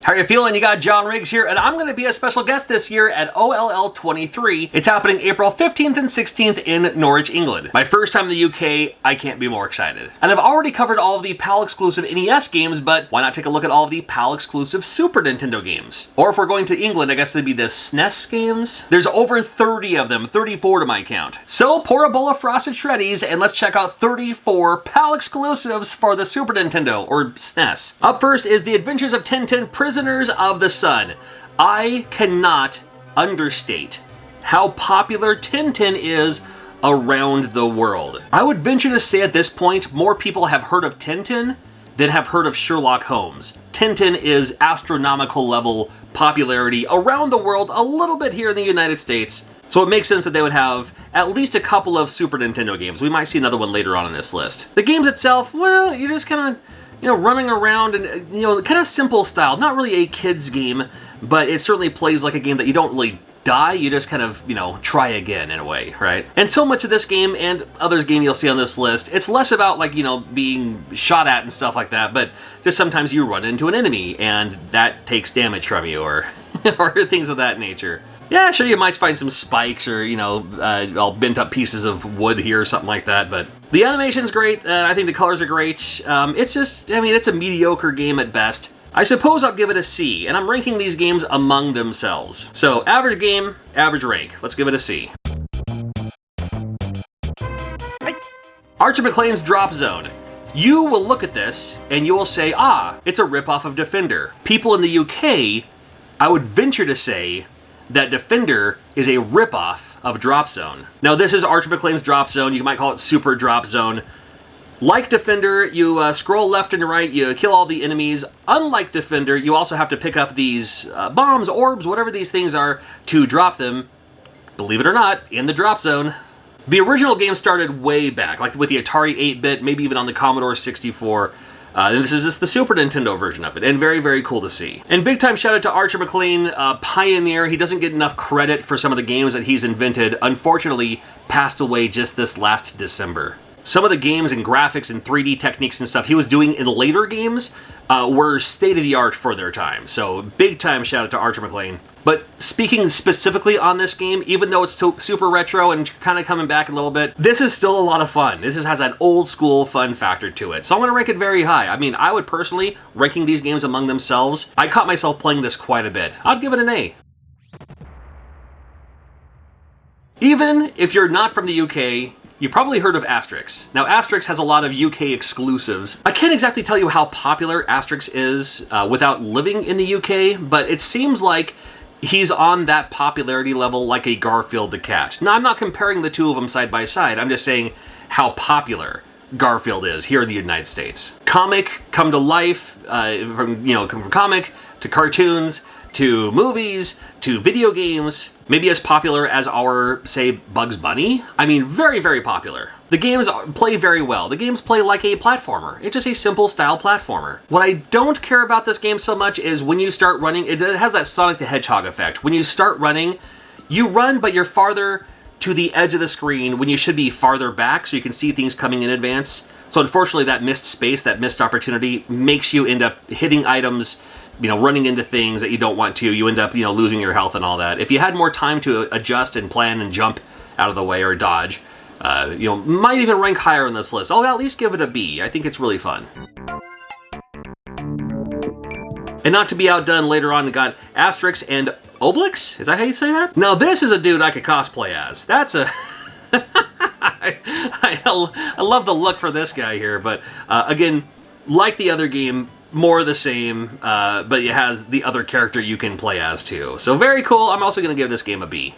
How are you feeling? You got John Riggs here, and I'm going to be a special guest this year at OLL 23. It's happening April 15th and 16th in Norwich, England. My first time in the UK, I can't be more excited. And I've already covered all of the PAL-exclusive NES games, but why not take a look at all of the PAL-exclusive Super Nintendo games? Or if we're going to England, I guess it'd be the SNES games? There's over 30 of them, 34 to my count. So pour a bowl of Frosted Shreddies, and let's check out 34 PAL-exclusives for the Super Nintendo, or SNES. Up first is The Adventures of Tintin: Prisoners of the Sun. I cannot understate how popular Tintin is around the world. I would venture to say at this point, more people have heard of Tintin than have heard of Sherlock Holmes. Tintin is astronomical level popularity around the world, a little bit here in the United States. So it makes sense that they would have at least a couple of Super Nintendo games. We might see another one later on in this list. The games itself, well, you're just kind of, running around and, kind of simple style. Not really a kid's game, but it certainly plays like a game that you don't really die, you just kind of, try again in a way, right? And so much of this game and others game you'll see on this list, it's less about like, being shot at and stuff like that, but just sometimes you run into an enemy and that takes damage from you or, or things of that nature. Yeah, sure, you might find some spikes or, all bent up pieces of wood here or something like that, but the animation's great. I think the colors are great. It's just, it's a mediocre game at best. I suppose I'll give it a C, and I'm ranking these games among themselves. So, average game, average rank. Let's give it a C. Archer McLean's Drop Zone. You will look at this, and you will say, it's a ripoff of Defender. People in the UK, I would venture to say that Defender is a ripoff of Drop Zone. Now, this is Archer McLean's Drop Zone. You might call it Super Drop Zone. Like Defender, you scroll left and right, you kill all the enemies. Unlike Defender, you also have to pick up these bombs, orbs, whatever these things are, to drop them, believe it or not, in the Drop Zone. The original game started way back, like with the Atari 8-bit, maybe even on the Commodore 64. And this is just the Super Nintendo version of it, and very, very cool to see. And big time shout out to Archer McLean, pioneer. He doesn't get enough credit for some of the games that he's invented. Unfortunately, passed away just this last December. Some of the games and graphics and 3D techniques and stuff he was doing in later games were state-of-the-art for their time. So big time shout out to Archer McLean. But speaking specifically on this game, even though it's super retro and kind of coming back a little bit, this is still a lot of fun. This has that old school fun factor to it. So I'm going to rank it very high. I would personally, ranking these games among themselves, I caught myself playing this quite a bit. I'd give it an A. Even if you're not from the UK, you've probably heard of Asterix. Now, Asterix has a lot of UK exclusives. I can't exactly tell you how popular Asterix is without living in the UK, but it seems like he's on that popularity level like a Garfield the cat. Now, I'm not comparing the two of them side by side. I'm just saying how popular Garfield is here in the United States. Comic come to life, from comic to cartoons to movies to video games, maybe as popular as our, say, Bugs Bunny. Very, very popular. The games play very well. The games play like a platformer. It's just a simple style platformer. What I don't care about this game so much is when you start running, it has that Sonic the Hedgehog effect. When you start running, you run, but you're farther to the edge of the screen when you should be farther back so you can see things coming in advance. So unfortunately, that missed space, that missed opportunity makes you end up hitting items, running into things that you don't want to. You end up, losing your health and all that. If you had more time to adjust and plan and jump out of the way or dodge, might even rank higher on this list. I'll at least give it a B. I think it's really fun. And not to be outdone, later on, we got Asterix and Obelix? Is that how you say that? Now, this is a dude I could cosplay as. That's a... I love the look for this guy here, but again, like the other game, more the same, but it has the other character you can play as too. So very cool. I'm also going to give this game a B.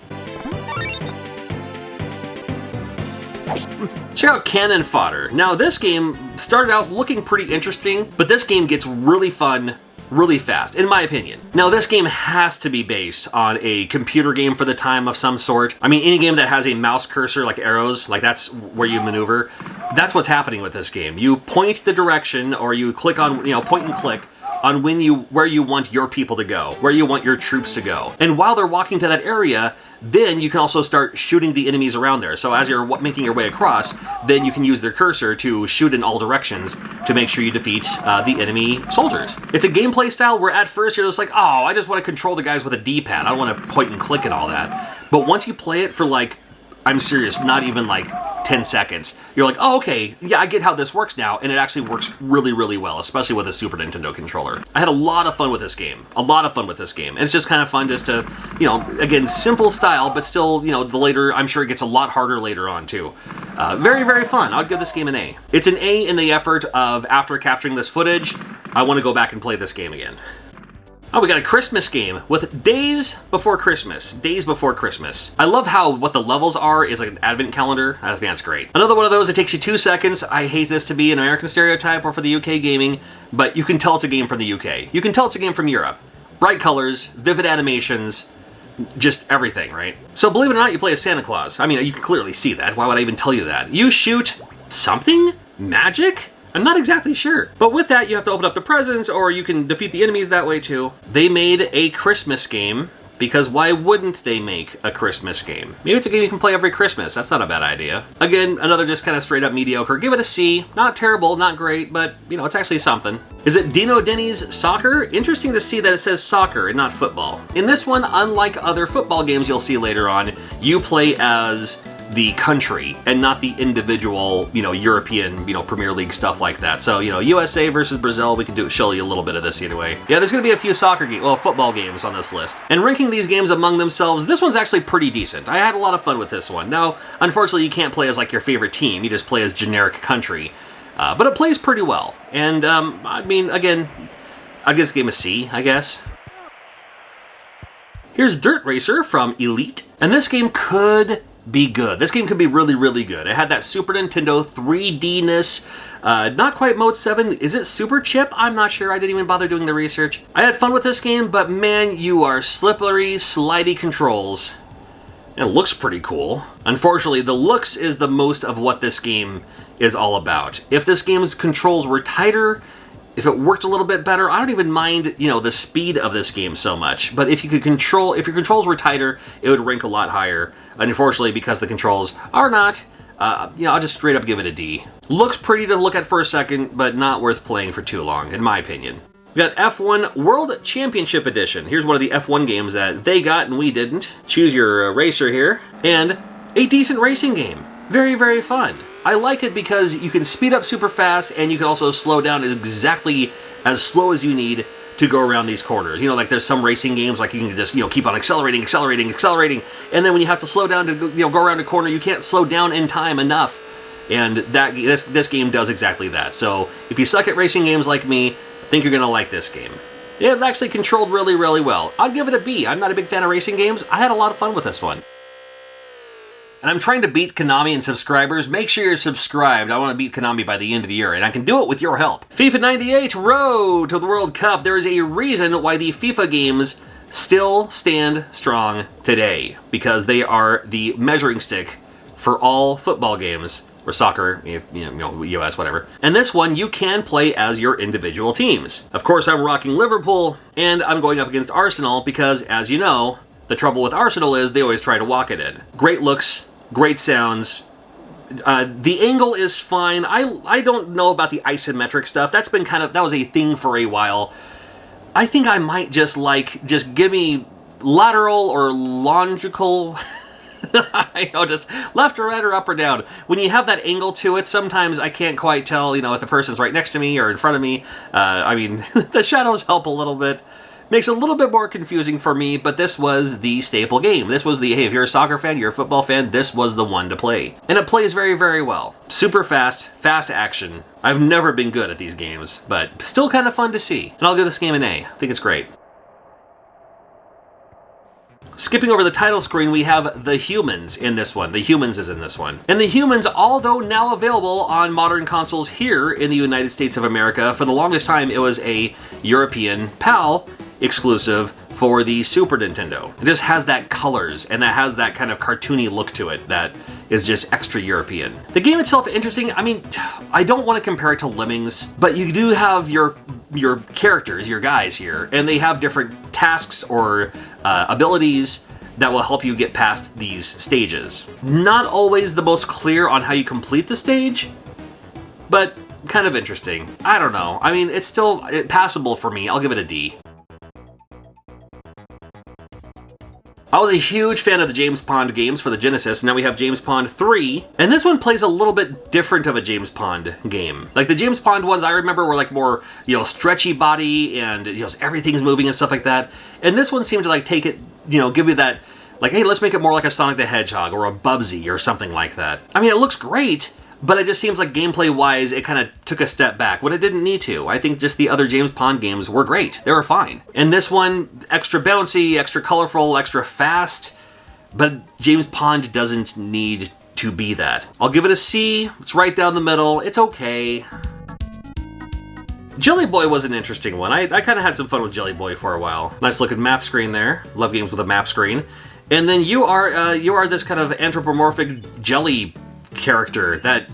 Check out Cannon Fodder. Now, this game started out looking pretty interesting, but this game gets really fun really fast, in my opinion. Now, this game has to be based on a computer game for the time of some sort. Any game that has a mouse cursor, like arrows, like that's where you maneuver, that's what's happening with this game. You point the direction, or you click on, point and click on where you want your people to go, where you want your troops to go. And while they're walking to that area, then you can also start shooting the enemies around there. So as you're making your way across, then you can use their cursor to shoot in all directions to make sure you defeat the enemy soldiers. It's a gameplay style where at first you're just like, oh, I just want to control the guys with a D-pad. I don't want to point and click and all that. But once you play it for like, I'm serious, not even like 10 seconds, you're like, oh, okay, yeah, I get how this works now, and it actually works really, really well, especially with a Super Nintendo controller. I had a lot of fun with this game. And it's just kind of fun just to, you know, again, simple style, but still, you know, the later, I'm sure it gets a lot harder later on, too. Very, very fun. I would give this game an A. It's an A in the effort of, after capturing this footage, I want to go back and play this game again. Oh, we got a Christmas game with Days Before Christmas. Days Before Christmas. I love how what the levels are is like an advent calendar. I think that's great. Another one of those, it takes you 2 seconds. I hate this to be an American stereotype or for the UK gaming, but you can tell it's a game from the UK. You can tell it's a game from Europe. Bright colors, vivid animations, just everything, right? So believe it or not, you play as Santa Claus. I mean, you can clearly see that. Why would I even tell you that? You shoot something? Magic? I'm not exactly sure. But with that, you have to open up the presents, or you can defeat the enemies that way too. They made a Christmas game, because why wouldn't they make a Christmas game? Maybe it's a game you can play every Christmas. That's not a bad idea. Again, another just kind of straight up mediocre. Give it a C. Not terrible, not great, but, you know, it's actually something. Is it Dino Denny's Soccer? Interesting to see that it says soccer and not football. In this one, unlike other football games you'll see later on, you play as the country and not the individual, you know, European, you know, Premier League stuff like that. So, you know, USA versus Brazil, we can show you a little bit of this either way. Yeah, there's gonna be a few football games on this list. And ranking these games among themselves, this one's actually pretty decent. I had a lot of fun with this one. Now, unfortunately, you can't play as like your favorite team. You just play as generic country. But it plays pretty well. And, I mean, again, I'd give this game a C, I guess. Here's Dirt Racer from Elite. And this game could be good. This game could be really, really good. It had that Super Nintendo 3D-ness. Not quite Mode 7. Is it Super Chip? I'm not sure. I didn't even bother doing the research. I had fun with this game, but man, you are slippery, slidey controls. It looks pretty cool. Unfortunately, the looks is the most of what this game is all about. If this game's controls were tighter, if it worked a little bit better, I don't even mind, you know, the speed of this game so much. But if your controls were tighter, it would rank a lot higher. Unfortunately, because the controls are not, you know, I'll just straight up give it a D. Looks pretty to look at for a second, but not worth playing for too long, in my opinion. We got F1 World Championship Edition. Here's one of the F1 games that they got and we didn't. Choose your racer here. And a decent racing game. Very, very fun. I like it because you can speed up super fast and you can also slow down exactly as slow as you need to go around these corners. You know, like there's some racing games like you can just, you know, keep on accelerating, and then when you have to slow down to, you know, go around a corner, you can't slow down in time enough. And this game does exactly that. So if you suck at racing games like me, I think you're gonna like this game. It actually controlled really, really well. I'd give it a B. I'm not a big fan of racing games. I had a lot of fun with this one. And I'm trying to beat Konami in subscribers. Make sure you're subscribed. I want to beat Konami by the end of the year, and I can do it with your help. FIFA 98 Road to the World Cup. There is a reason why the FIFA games still stand strong today, because they are the measuring stick for all football games, or soccer, you know, US, whatever. And this one, you can play as your individual teams. Of course, I'm rocking Liverpool, and I'm going up against Arsenal, because, as you know, the trouble with Arsenal is they always try to walk it in. Great looks, great sounds. The angle is fine. I don't know about the isometric stuff. That was a thing for a while. I think I might just give me lateral or longical, I know, just left or right or up or down. When you have that angle to it, sometimes I can't quite tell, you know, if the person's right next to me or in front of me. I mean, the shadows help a little bit. Makes it a little bit more confusing for me, but this was the staple game. This was the, hey, if you're a soccer fan, you're a football fan, this was the one to play. And it plays very, very well. Super fast, fast action. I've never been good at these games, but still kind of fun to see. And I'll give this game an A. I think it's great. Skipping over the title screen, we have The Humans in this one. The Humans is in this one. And The Humans, although now available on modern consoles here in the United States of America, for the longest time it was a European PAL exclusive for the Super Nintendo. It just has that colors, and that has that kind of cartoony look to it that is just extra European. The game itself, interesting. I mean, I don't want to compare it to Lemmings, but you do have your characters, your guys here, and they have different tasks or abilities that will help you get past these stages. Not always the most clear on how you complete the stage, but kind of interesting. I don't know. I mean, it's still passable for me. I'll give it a D. I was a huge fan of the James Pond games for the Genesis. Now we have James Pond 3, and this one plays a little bit different of a James Pond game. Like the James Pond ones I remember were like more, stretchy body and, everything's moving and stuff like that. And this one seemed to like take it, give you that, like, hey, let's make it more like a Sonic the Hedgehog or a Bubsy or something like that. I mean, it looks great, but it just seems like gameplay-wise, it kind of took a step back when it didn't need to. I think just the other James Pond games were great. They were fine. And this one, extra bouncy, extra colorful, extra fast, but James Pond doesn't need to be that. I'll give it a C. It's right down the middle. It's okay. Jelly Boy was an interesting one. I kind of had some fun with Jelly Boy for a while. Nice looking map screen there. Love games with a map screen. And then you are this kind of anthropomorphic jelly character that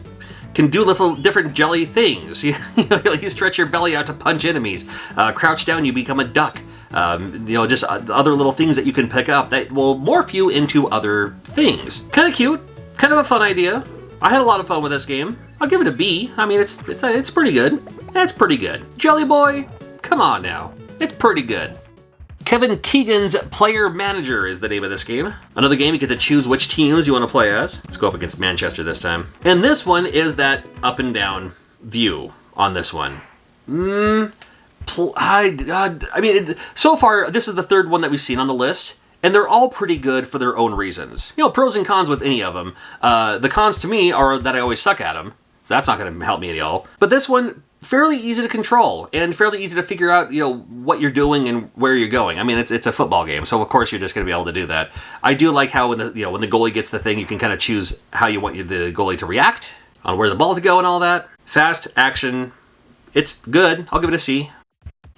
can do little different jelly things. You stretch your belly out to punch enemies. Crouch down, you become a duck. Just other little things that you can pick up that will morph you into other things. Kind of cute. Kind of a fun idea. I had a lot of fun with this game. I'll give it a B. I mean, it's pretty good. That's pretty good. Jelly Boy, come on now. It's pretty good. Kevin Keegan's Player Manager is the name of this game. Another game you get to choose which teams you want to play as. Let's go up against Manchester this time. And this one is that up and down view on this one. I mean, so far, this is the third one that we've seen on the list, and they're all pretty good for their own reasons. Pros and cons with any of them. The cons to me are that I always suck at them. So that's not going to help me at all. But this one, fairly easy to control and fairly easy to figure out, what you're doing and where you're going. I mean, it's a football game, so of course you're just going to be able to do that. I do like how when the goalie gets the thing, you can kind of choose how you want the goalie to react, on where the ball to go and all that. Fast action. It's good. I'll give it a C.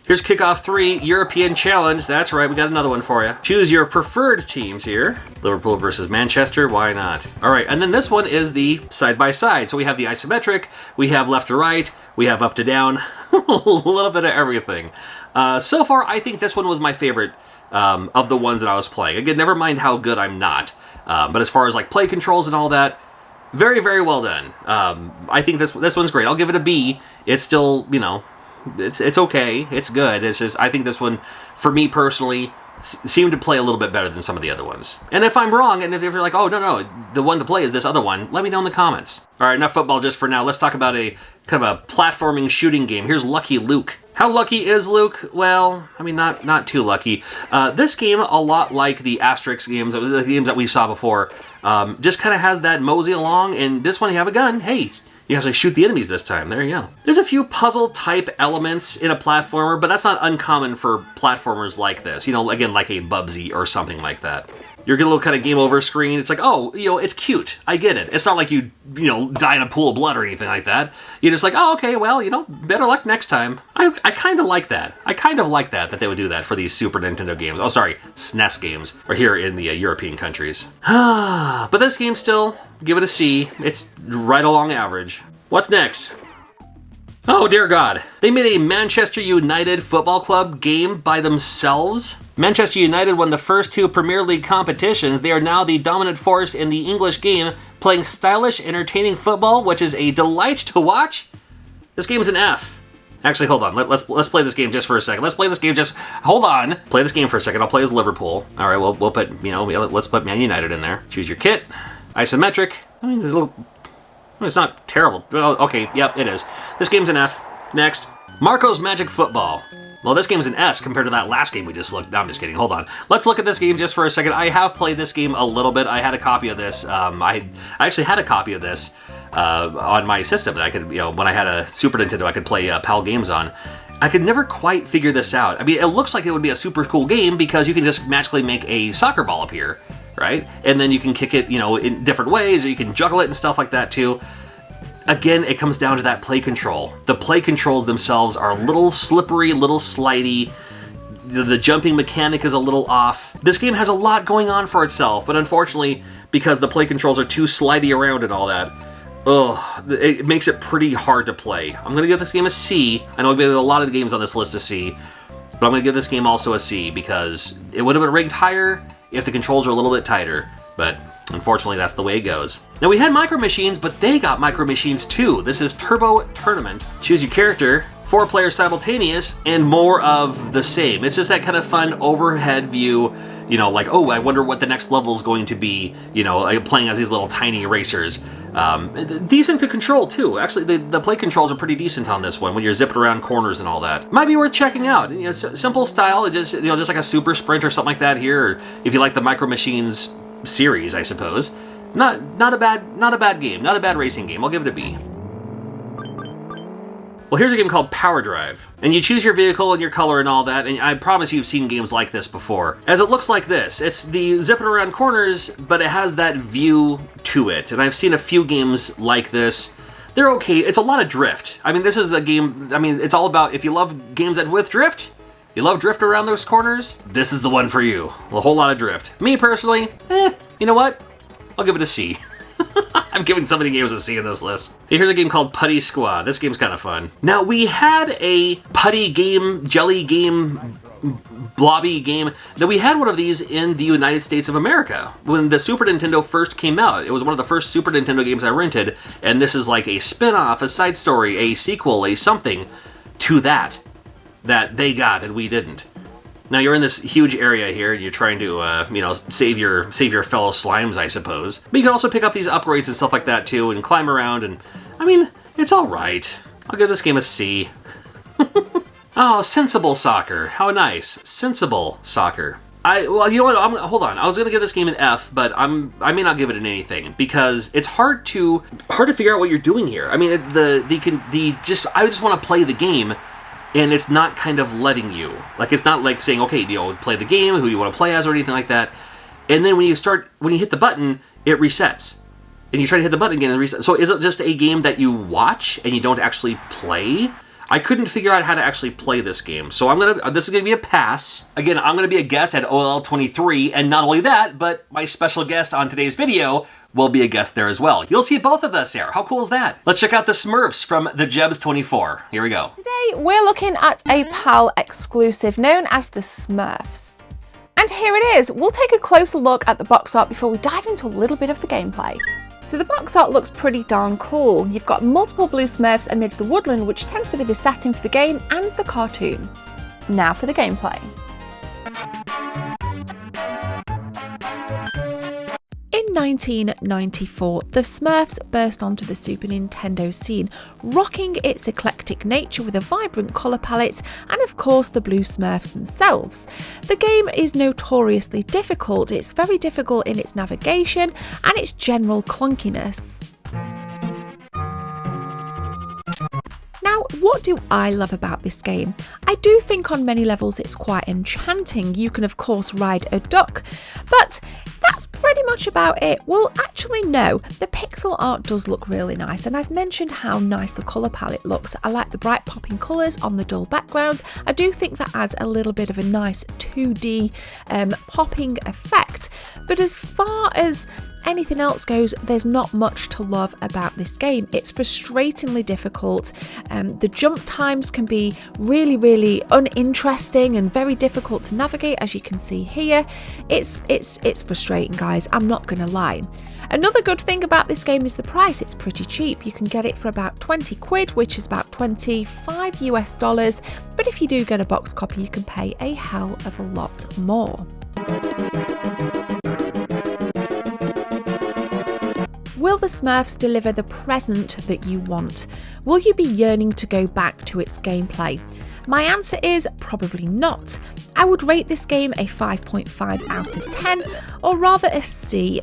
Here's Kickoff 3 European Challenge. That's right, we got another one for you. Choose your preferred teams here. Liverpool versus Manchester, why not? All right, and then this one is the side-by-side. So we have the isometric, we have left to right, we have up to down, a little bit of everything. So far, I think this one was my favorite of the ones that I was playing. Again, never mind how good I'm not. But as far as like play controls and all that, very, very well done. I think this one's great. I'll give it a B. It's still, it's okay. It's good. It's just, I think this one, for me personally, seemed to play a little bit better than some of the other ones. And if I'm wrong, and if you're like, oh, no, the one to play is this other one, let me know in the comments. All right, enough football just for now. Let's talk about a kind of a platforming shooting game. Here's Lucky Luke. How lucky is Luke? Well, I mean, not too lucky. This game, a lot like the Asterix games, the games that we saw before, just kind of has that mosey along, and this one you have a gun. Hey, you actually shoot the enemies this time. There you go. There's a few puzzle-type elements in a platformer, but that's not uncommon for platformers like this. Again, like a Bubsy or something like that. You're getting a little kind of game over screen. It's like, oh, it's cute. I get it. It's not like you die in a pool of blood or anything like that. You're just like, oh, okay, well, better luck next time. I kind of like that. I kind of like that they would do that for these Super Nintendo games. Oh, sorry, SNES games, or here in the European countries. But this game still, give it a C. It's right along average. What's next? Oh, dear God. They made a Manchester United Football Club game by themselves? Manchester United won the first two Premier League competitions. They are now the dominant force in the English game, playing stylish, entertaining football, which is a delight to watch. This game's an F. Actually, hold on. Let's play this game just for a second. Hold on. Play this game for a second. I'll play as Liverpool. All right, we'll put, let's put Man United in there. Choose your kit. Isometric. I mean, it's not terrible. Oh, okay, yep, it is. This game's an F. Next. Marco's Magic Football. Well, this game's an S compared to that last game we just looked. No, I'm just kidding. Hold on. Let's look at this game just for a second. I have played this game a little bit. I had a copy of this. I actually had a copy of this on my system that I could, when I had a Super Nintendo, I could play PAL games on. I could never quite figure this out. I mean, it looks like it would be a super cool game because you can just magically make a soccer ball appear, right? And then you can kick it, in different ways, or you can juggle it and stuff like that too. Again, it comes down to that play control. The play controls themselves are a little slippery, little slidey. The jumping mechanic is a little off. This game has a lot going on for itself, but unfortunately, because the play controls are too slidey around and all that, it makes it pretty hard to play. I'm going to give this game a C. I know I've given a lot of the games on this list a C, but I'm going to give this game also a C because it would have been ranked higher if the controls are a little bit tighter, but unfortunately that's the way it goes. Now we had Micro Machines, but they got Micro Machines too. This is Turbo Tournament. Choose your character, 4 players simultaneous, and more of the same. It's just that kind of fun overhead view, you know, like, oh, I wonder what the next level is going to be, you know, like playing as these little tiny racers. Decent to control too. Actually, the play controls are pretty decent on this one when you're zipping around corners and all that. Might be worth checking out. You know, simple style, just like a super sprint or something like that here. Or if you like the Micro Machines series, I suppose. Not a bad game. Not a bad racing game. I'll give it a B. Well, here's a game called Power Drive. And you choose your vehicle and your color and all that, and I promise you've seen games like this before. As it looks like this, it's the zipping around corners, but it has that view to it. And I've seen a few games like this. They're okay. It's a lot of drift. I mean, this is the game, it's all about, if you love games that with drift, you love drift around those corners, this is the one for you. A whole lot of drift. Me personally, you know what? I'll give it a C. I'm giving so many games a C in this list. Here's a game called Putty Squad. This game's kind of fun. Now, we had a putty game, jelly game, blobby game. Now, we had one of these in the United States of America. When the Super Nintendo first came out, it was one of the first Super Nintendo games I rented, and this is like a spin-off, a side story, a sequel, a something to that they got and we didn't. Now you're in this huge area here, and you're trying to, save your fellow slimes, I suppose. But you can also pick up these upgrades and stuff like that too, and climb around, and it's all right. I'll give this game a C. Oh, Sensible Soccer. How nice. Sensible Soccer. Well, you know what? Hold on. I was gonna give this game an F, but I may not give it an anything because it's hard to figure out what you're doing here. I mean, I just want to play the game. And it's not kind of letting you. Like, it's not like saying, okay, play the game, who you want to play as or anything like that. And then when you hit the button, it resets. And you try to hit the button again and it resets. So is it just a game that you watch and you don't actually play? I couldn't figure out how to actually play this game. So this is going to be a pass. Again, I'm going to be a guest at OLL23. And not only that, but my special guest on today's video will be a guest there as well. You'll see both of us there. How cool is that? Let's check out the Smurfs from TheGebs24. Here we go. Today we're looking at a PAL exclusive known as the Smurfs. And here it is. We'll take a closer look at the box art before we dive into a little bit of the gameplay. So the box art looks pretty darn cool. You've got multiple blue Smurfs amidst the woodland, which tends to be the setting for the game and the cartoon. Now for the gameplay. In 1994, the Smurfs burst onto the Super Nintendo scene, rocking its eclectic nature with a vibrant colour palette and of course the blue Smurfs themselves. The game is notoriously difficult. It's very difficult in its navigation and its general clunkiness. Now, what do I love about this game? I do think on many levels it's quite enchanting. You can of course ride a duck, but that's pretty much about it. Well, actually no, the pixel art does look really nice, and I've mentioned how nice the colour palette looks. I like the bright popping colours on the dull backgrounds. I do think that adds a little bit of a nice 2D popping effect, but as far as anything else goes, there's not much to love about this game. It's frustratingly difficult. The jump times can be really uninteresting and very difficult to navigate, as you can see here. It's frustrating, guys, I'm not gonna lie. Another good thing about this game is the price. It's pretty cheap. You can get it for about 20 quid, which is about 25 US dollars, but if you do get a box copy, you can pay a hell of a lot more. Will the Smurfs deliver the present that you want? Will you be yearning to go back to its gameplay? My answer is probably not. I would rate this game a 5.5 out of 10, or rather a C-.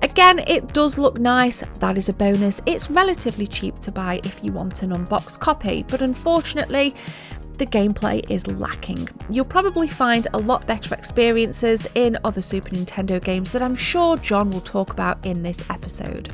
Again, it does look nice, that is a bonus. It's relatively cheap to buy if you want an unboxed copy, but unfortunately, the gameplay is lacking. You'll probably find a lot better experiences in other Super Nintendo games that I'm sure John will talk about in this episode.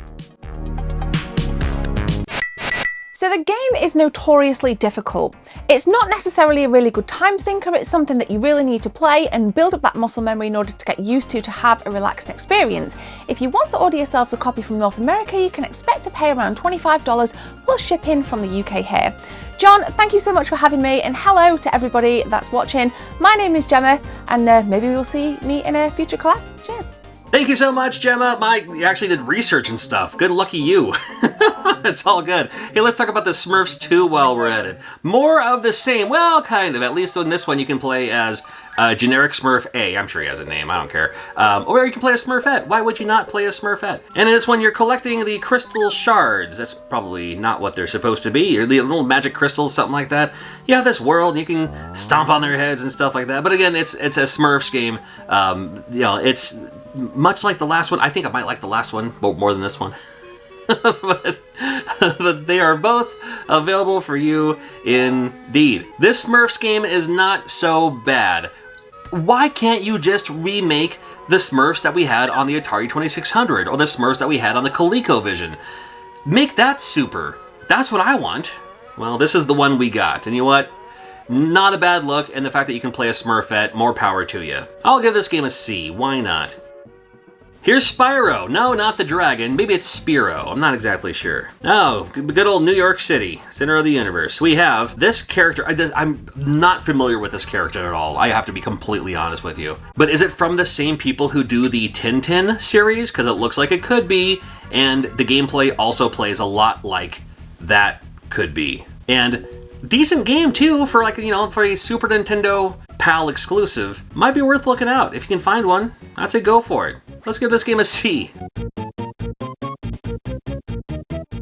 So the game is notoriously difficult. It's not necessarily a really good time sinker, it's something that you really need to play and build up that muscle memory in order to get used to have a relaxed experience. If you want to order yourselves a copy from North America, you can expect to pay around $25 plus shipping from the UK here. John, thank you so much for having me, and hello to everybody that's watching. My name is Gemma, and maybe we'll see me in a future collab. Cheers. Thank you so much, Gemma. You actually did research and stuff. Good lucky you. It's all good. Hey, let's talk about the Smurfs 2 while we're at it. More of the same. Well, kind of. At least in this one, you can play as generic Smurf A. I'm sure he has a name. I don't care. Or you can play a Smurfette. Why would you not play a Smurfette? And it's when you're collecting the crystal shards. That's probably not what they're supposed to be. Or the little magic crystals, something like that. You have this world, and you can stomp on their heads and stuff like that. But again, it's a Smurfs game. You know, it's much like the last one. I think I might like the last one more than this one. but they are both available for you indeed. This Smurfs game is not so bad. Why can't you just remake the Smurfs that we had on the Atari 2600 or the Smurfs that we had on the ColecoVision? Make that super. That's what I want. Well, this is the one we got. And you know what? Not a bad look, and the fact that you can play a Smurfette, more power to you. I'll give this game a C. Why not? Here's Spyro. No, not the dragon. Maybe it's Spyro. I'm not exactly sure. Oh, good old New York City, center of the universe. We have this character. I'm not familiar with this character at all. I have to be completely honest with you. But is it from the same people who do the Tintin series? Because it looks like it could be. And the gameplay also plays a lot like that could be. And decent game too for, like, you know, for a Super Nintendo PAL exclusive. Might be worth looking out. If you can find one, I'd say go for it. Let's give this game a C.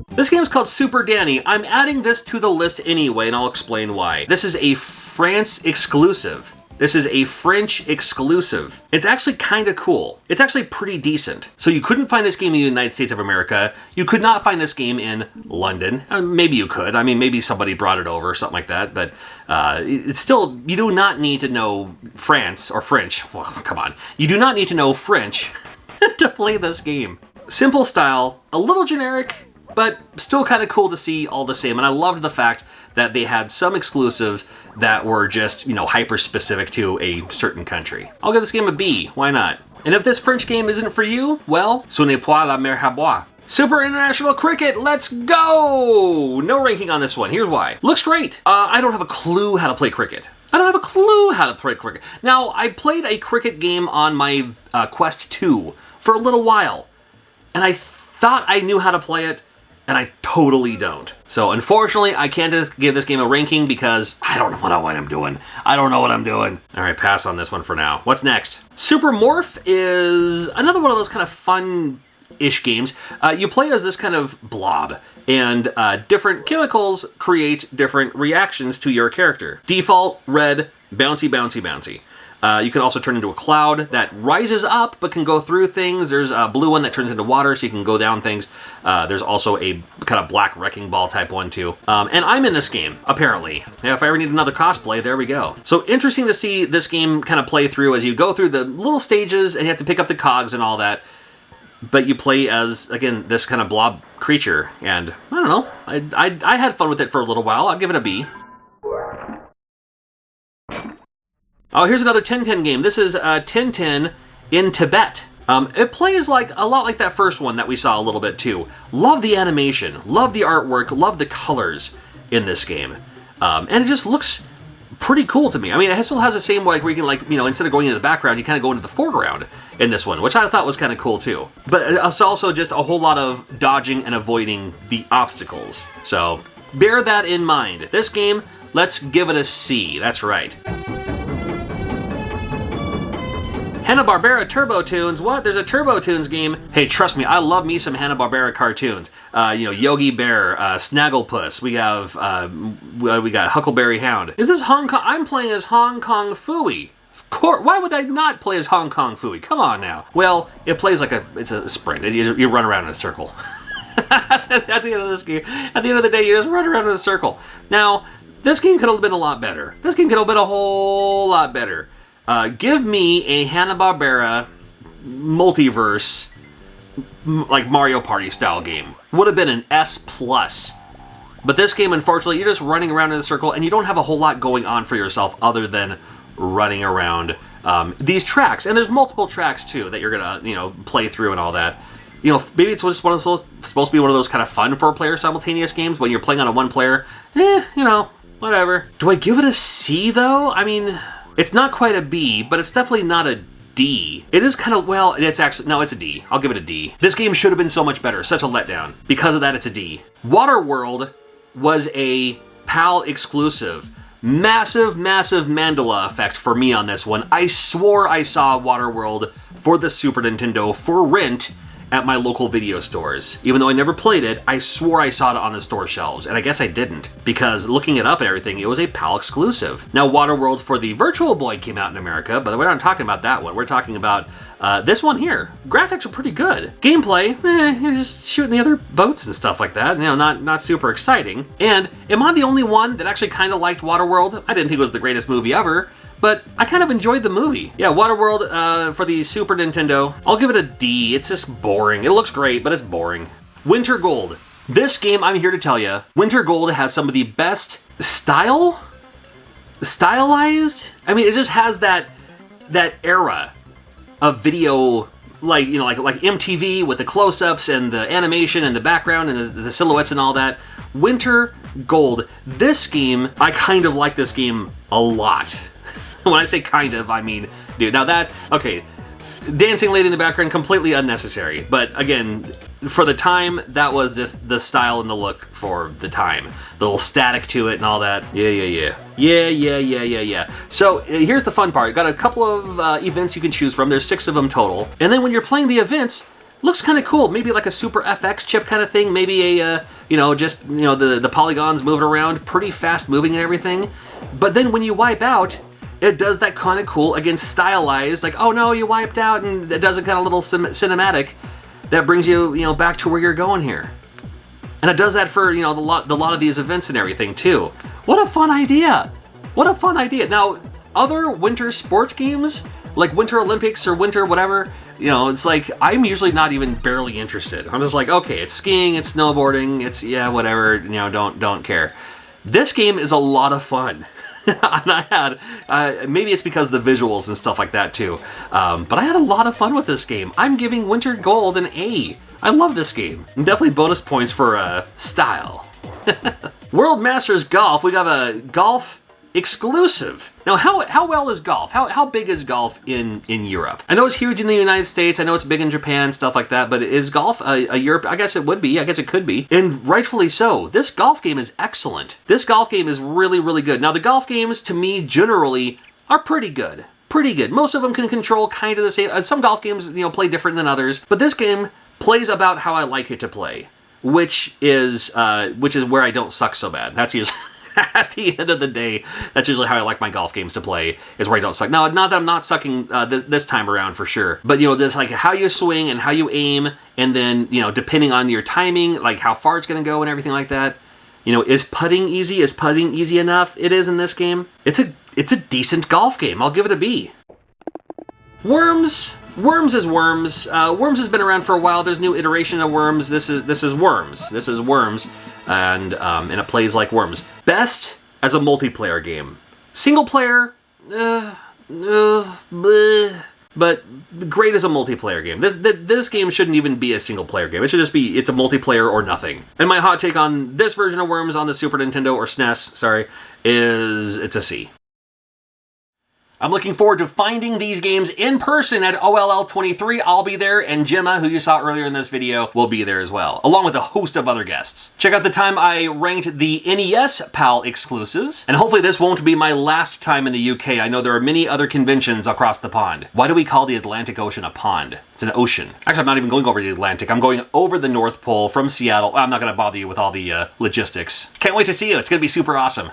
This game is called Super Danny. I'm adding this to the list anyway, and I'll explain why. This is a France exclusive. This is a French exclusive. It's actually kind of cool. It's actually pretty decent. So you couldn't find this game in the United States of America. You could not find this game in London. Maybe you could. I mean, maybe somebody brought it over or something like that. But it's still, you do not need to know France or French. Well, come on. You do not need to know French to play this game. Simple style, a little generic, but still kind of cool to see all the same. And I loved the fact that they had some exclusives that were just, you know, hyper-specific to a certain country. I'll give this game a B. Why not? And if this French game isn't for you, well, ce n'est pas la mer à boire. Super International Cricket, let's go! No ranking on this one. Here's why. Looks great. I don't have a clue how to play cricket. I don't have a clue how to play cricket. Now, I played a cricket game on my Quest 2 for a little while, and I thought I knew how to play it, and I totally don't. So unfortunately, I can't just give this game a ranking because I don't know what I'm doing. I don't know what I'm doing. All right, pass on this one for now. What's next? Super Morph is another one of those kind of fun-ish games. You play as this kind of blob, and different chemicals create different reactions to your character. Default, red, bouncy, bouncy, bouncy. You can also turn into a cloud that rises up but can go through things. There's a blue one that turns into water, so you can go down things. There's also a kind of black wrecking ball type one too. And I'm in this game, apparently. Yeah, if I ever need another cosplay, there we go. So interesting to see this game kind of play through as you go through the little stages and you have to pick up the cogs and all that. But you play as, again, this kind of blob creature. And I don't know, I had fun with it for a little while. I'll give it a B. Oh, here's another Tintin game. This is Tintin in Tibet. It plays like a lot like that first one that we saw a little bit too. Love the animation, love the artwork, love the colors in this game. And it just looks pretty cool to me. I mean, it still has the same, like, where you can, like, you know, instead of going into the background, you kind of go into the foreground in this one, which I thought was kind of cool too. But it's also just a whole lot of dodging and avoiding the obstacles. So bear that in mind. This game, let's give it a C. That's right. Hanna-Barbera Turbo Toons. What? There's a Turbo Toons game. Hey, trust me, I love me some Hanna-Barbera cartoons. You know, Yogi Bear, Snagglepuss. We got Huckleberry Hound. Is this Hong Kong? I'm playing as Hong Kong Phooey. Of course. Why would I not play as Hong Kong Phooey? Come on now. Well, it plays like it's a sprint. You run around in a circle. At the end of this game, at the end of the day, you just run around in a circle. Now, this game could have been a lot better. This game could have been a whole lot better. Give me a Hanna-Barbera multiverse, like Mario Party style game. Would have been an S+. But this game, unfortunately, you're just running around in a circle and you don't have a whole lot going on for yourself other than running around these tracks. And there's multiple tracks too that you're gonna, play through and all that. Maybe it's just supposed to be one of those kind of fun 4-player simultaneous games when you're playing on a 1-player. Whatever. Do I give it a C though? I mean, it's not quite a B, but it's definitely not a D. It is kind of, well, it's actually, no, it's a D. I'll give it a D. This game should have been so much better. Such a letdown. Because of that, it's a D. Waterworld was a PAL exclusive. Massive Mandela effect for me on this one. I swore I saw Waterworld for the Super Nintendo for rent at my local video stores. Even though I never played it, I swore I saw it on the store shelves, and I guess I didn't, because looking it up and everything, it was a PAL exclusive. Now, Waterworld for the Virtual Boy came out in America, but we're not talking about that one. We're talking about this one here. Graphics are pretty good. Gameplay, you're just shooting the other boats and stuff like that. Not super exciting. And am I the only one that actually kind of liked Waterworld? I didn't think it was the greatest movie ever, but I kind of enjoyed the movie. Yeah, Waterworld for the Super Nintendo. I'll give it a D. It's just boring. It looks great, but it's boring. Winter Gold. This game, I'm here to tell you, Winter Gold has some of the best stylized? I mean, it just has that era of video, like MTV with the close-ups and the animation and the background and the silhouettes and all that. Winter Gold. This game, I kind of like this game a lot. When I say kind of, I mean, dude, now that, okay, dancing lady in the background, completely unnecessary. But again, for the time, that was just the style and the look for the time. The little static to it and all that. Yeah. So here's the fun part. Got a couple of events you can choose from. There's 6 of them total. And then when you're playing the events, looks kind of cool. Maybe like a Super FX chip kind of thing. Maybe a, the polygons moving around, pretty fast moving and everything. But then when you wipe out, it does that kind of cool, again, stylized, like, oh no, you wiped out, and it does a kind of little cinematic that brings you, back to where you're going here. And it does that for, the lot of these events and everything, too. What a fun idea! What a fun idea! Now, other winter sports games, like Winter Olympics or Winter whatever, it's like, I'm usually not even barely interested. I'm just like, okay, it's skiing, it's snowboarding, it's, yeah, whatever, don't care. This game is a lot of fun. And I had, maybe it's because of the visuals and stuff like that too, but I had a lot of fun with this game. I'm giving Winter Gold an A. I love this game. And definitely bonus points for style. World Masters Golf, we got a golf exclusive. Now, how well is golf? How big is golf in Europe? I know it's huge in the United States. I know it's big in Japan, stuff like that. But is golf a Europe? I guess it would be. I guess it could be. And rightfully so. This golf game is excellent. This golf game is really, really good. Now, the golf games, to me, generally, are pretty good. Pretty good. Most of them can control kind of the same. Some golf games, play different than others. But this game plays about how I like it to play, which is where I don't suck so bad. That's usually... At the end of the day, that's usually how I like my golf games to play, is where I don't suck. Now, not that I'm not sucking this time around for sure, but this like how you swing and how you aim, and then depending on your timing, like how far it's going to go and everything like that. Is putting easy? Is putting easy enough? It is in this game. It's a decent golf game. I'll give it a B. Worms. Worms is Worms. Worms has been around for a while. There's new iteration of Worms. This is Worms. This is Worms. And it plays like Worms. Best as a multiplayer game. Single player, bleh, but great as a multiplayer game. This game shouldn't even be a single player game. It should just be, it's a multiplayer or nothing. And my hot take on this version of Worms on the Super Nintendo, or SNES, sorry, is it's a C. I'm looking forward to finding these games in person at OLL23. I'll be there, and Gemma, who you saw earlier in this video, will be there as well, along with a host of other guests. Check out the time I ranked the NES PAL exclusives, and hopefully this won't be my last time in the UK. I know there are many other conventions across the pond. Why do we call the Atlantic Ocean a pond? It's an ocean. Actually, I'm not even going over the Atlantic. I'm going over the North Pole from Seattle. I'm not going to bother you with all the logistics. Can't wait to see you. It's going to be super awesome.